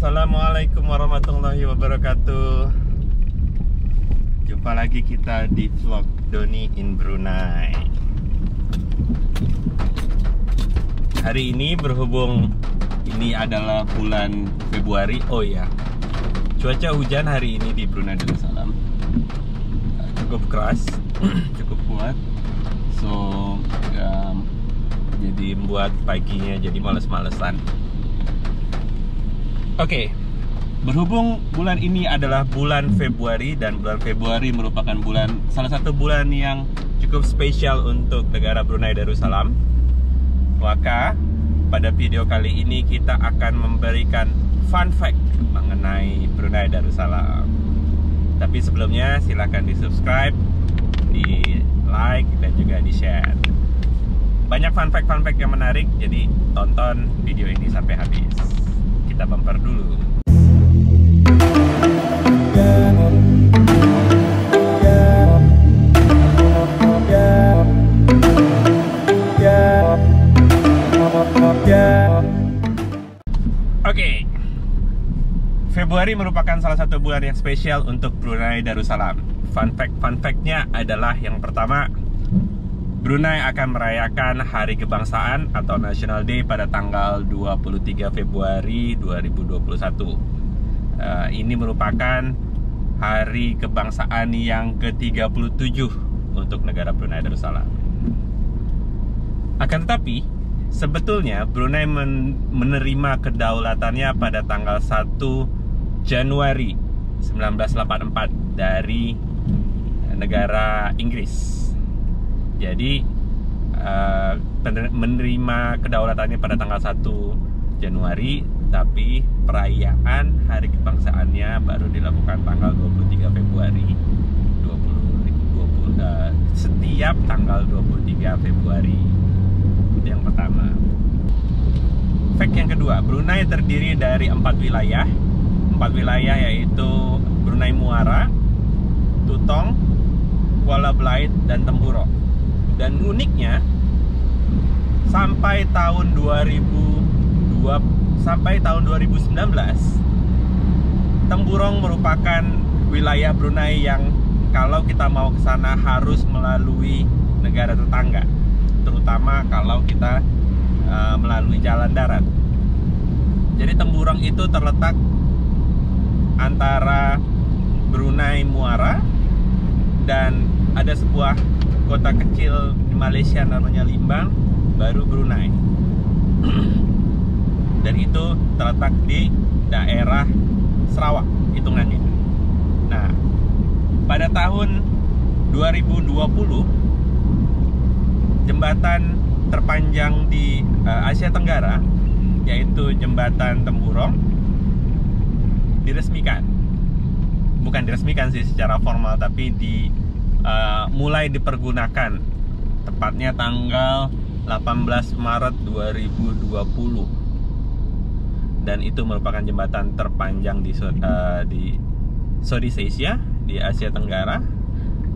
Assalamualaikum warahmatullahi wabarakatuh. Jumpa lagi kita di vlog Doni in Brunei. Hari ini berhubung ini adalah bulan Februari. Oh ya, cuaca hujan hari ini di Brunei Darussalam cukup keras, cukup kuat. So jadi membuat paginya jadi males-malesan. Oke, berhubung bulan ini adalah bulan Februari dan bulan Februari merupakan salah satu bulan yang cukup spesial untuk negara Brunei Darussalam, maka pada video kali ini kita akan memberikan fun fact mengenai Brunei Darussalam. Tapi sebelumnya silahkan di subscribe, di like dan juga di share. Banyak fun fact yang menarik, jadi tonton video ini sampai habis. Kita bumper dulu. Oke, Februari merupakan salah satu bulan yang spesial untuk Brunei Darussalam. Fun fact-nya adalah yang pertama, Brunei akan merayakan Hari Kebangsaan atau National Day pada tanggal 23 Februari 2021. Ini merupakan Hari Kebangsaan yang ke-37 untuk negara Brunei Darussalam. Akan tetapi, sebetulnya Brunei menerima kedaulatannya pada tanggal 1 Januari 1984 dari negara Inggris. Jadi menerima kedaulatannya pada tanggal 1 Januari, tapi perayaan Hari Kebangsaannya baru dilakukan tanggal 23 Februari 2020, setiap tanggal 23 Februari. Itu yang pertama. Fact yang kedua, Brunei terdiri dari 4 wilayah. 4 wilayah yaitu Brunei Muara, Tutong, Kuala Belait, dan Temburong. Dan uniknya, sampai tahun 2019, Temburong merupakan wilayah Brunei yang kalau kita mau ke sana harus melalui negara tetangga, terutama kalau kita melalui jalan darat. Jadi Temburong itu terletak antara Brunei Muara dan ada sebuah kota kecil di Malaysia namanya Limbang, baru Brunei. Dan itu terletak di daerah Sarawak hitungannya. Nah, pada tahun 2020, jembatan terpanjang di Asia Tenggara, yaitu jembatan Temburong, diresmikan. Bukan diresmikan sih secara formal, tapi mulai dipergunakan, tepatnya tanggal 18 Maret 2020. Dan itu merupakan jembatan terpanjang di Southeast Asia, di Asia Tenggara,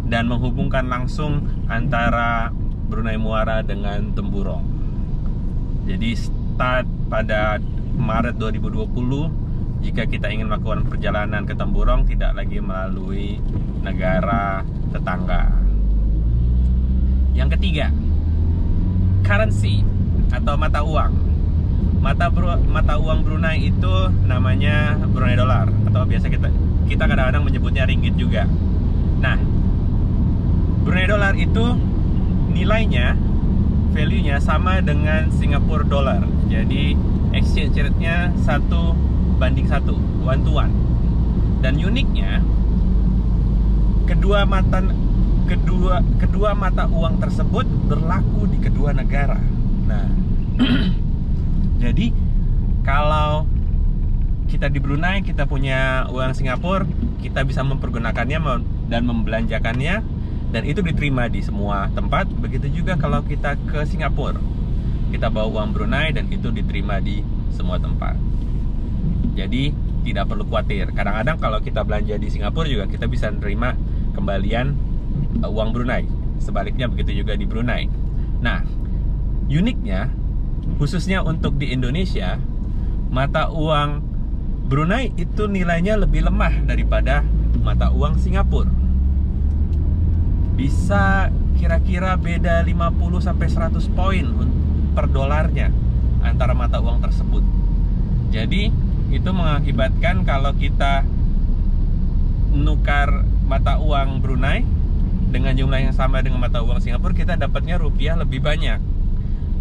dan menghubungkan langsung antara Brunei Muara dengan Temburong. Jadi start pada Maret 2020, jika kita ingin melakukan perjalanan ke Temburong, tidak lagi melalui negara tetangga. Yang ketiga, currency atau mata uang. Mata uang Brunei itu namanya Brunei Dollar, atau biasa kita kadang-kadang menyebutnya ringgit juga. Nah, Brunei Dollar itu nilainya, value-nya sama dengan Singapore Dollar. Jadi exchange rate-nya 1:1, 1:1. Dan uniknya, kedua mata uang tersebut berlaku di kedua negara. Nah, jadi kalau kita di Brunei, kita punya uang Singapura, kita bisa mempergunakannya dan membelanjakannya, dan itu diterima di semua tempat. Begitu juga kalau kita ke Singapura, kita bawa uang Brunei dan itu diterima di semua tempat. Jadi tidak perlu khawatir. Kadang-kadang kalau kita belanja di Singapura juga kita bisa menerima kembalian uang Brunei. Sebaliknya begitu juga di Brunei. Nah, uniknya, khususnya untuk di Indonesia, mata uang Brunei itu nilainya lebih lemah daripada mata uang Singapura. Bisa kira-kira beda 50-100 poin per dolarnya antara mata uang tersebut. Jadi itu mengakibatkan kalau kita nukar mata uang Brunei dengan jumlah yang sama dengan mata uang Singapura, kita dapatnya rupiah lebih banyak.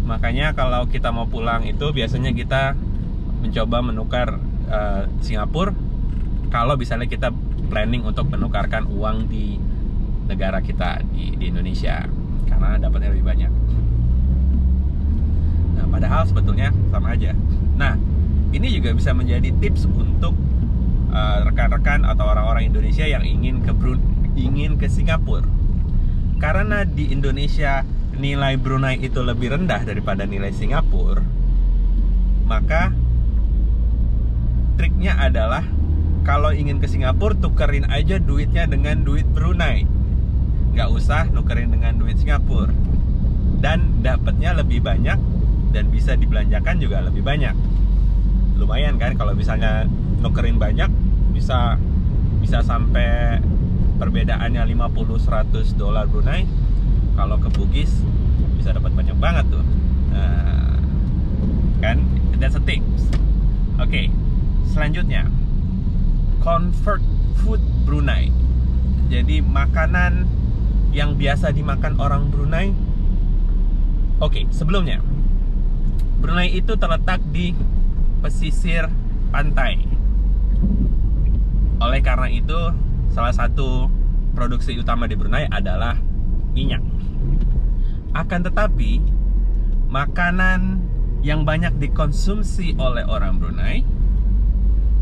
Makanya kalau kita mau pulang itu biasanya kita mencoba menukar Singapura kalau misalnya kita planning untuk menukarkan uang di negara kita di Indonesia, karena dapatnya lebih banyak. Nah, padahal sebetulnya sama aja. Nah, ini juga bisa menjadi tips untuk rekan-rekan atau orang-orang Indonesia yang ingin ke Singapura. Karena di Indonesia nilai Brunei itu lebih rendah daripada nilai Singapura, maka triknya adalah kalau ingin ke Singapura, tukerin aja duitnya dengan duit Brunei. Nggak usah nukerin dengan duit Singapura. Dan dapatnya lebih banyak dan bisa dibelanjakan juga lebih banyak. Lumayan kan kalau misalnya nukerin banyak, bisa sampai perbedaannya 50-100 dolar Brunei. Kalau ke Bugis bisa dapat banyak banget tuh. Nah, kan, that's a tips. Oke, selanjutnya comfort food Brunei. Jadi makanan yang biasa dimakan orang Brunei. Oke, sebelumnya Brunei itu terletak di pesisir pantai. Oleh karena itu, salah satu produksi utama di Brunei adalah minyak. Akan tetapi, makanan yang banyak dikonsumsi oleh orang Brunei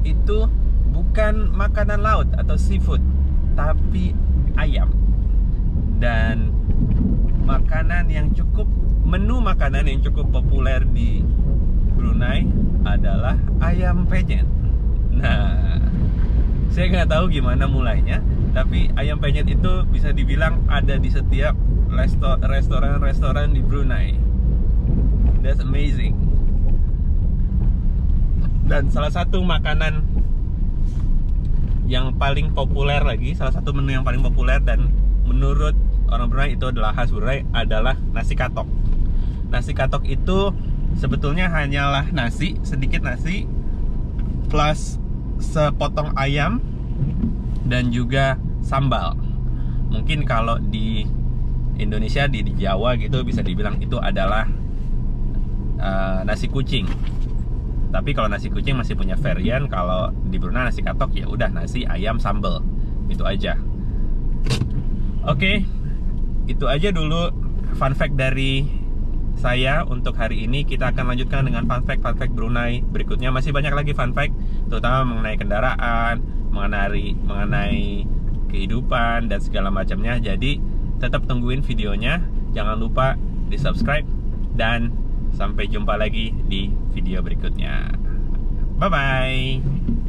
itu bukan makanan laut atau seafood, tapi ayam. Dan menu makanan yang cukup populer di Brunei adalah ayam penyet. Nah, saya nggak tahu gimana mulainya, tapi ayam penyet itu bisa dibilang ada di setiap restoran-restoran di Brunei. That's amazing. Dan salah satu makanan yang paling populer lagi, salah satu menu yang paling populer dan menurut orang Brunei itu adalah khas Brunei, adalah nasi katok. Nasi katok itu sebetulnya hanyalah nasi, sedikit nasi plus sepotong ayam dan juga sambal. Mungkin kalau di Indonesia, di Jawa gitu, bisa dibilang itu adalah nasi kucing. Tapi kalau nasi kucing masih punya varian. Kalau di Brunei nasi katok ya udah nasi, ayam, sambal, itu aja. Oke, itu aja dulu fun fact dari saya untuk hari ini. Kita akan lanjutkan dengan fun fact Brunei berikutnya. Masih banyak lagi fun fact, terutama mengenai kendaraan, mengenai kehidupan dan segala macamnya. Jadi tetap tungguin videonya, jangan lupa di subscribe, dan sampai jumpa lagi di video berikutnya. Bye bye.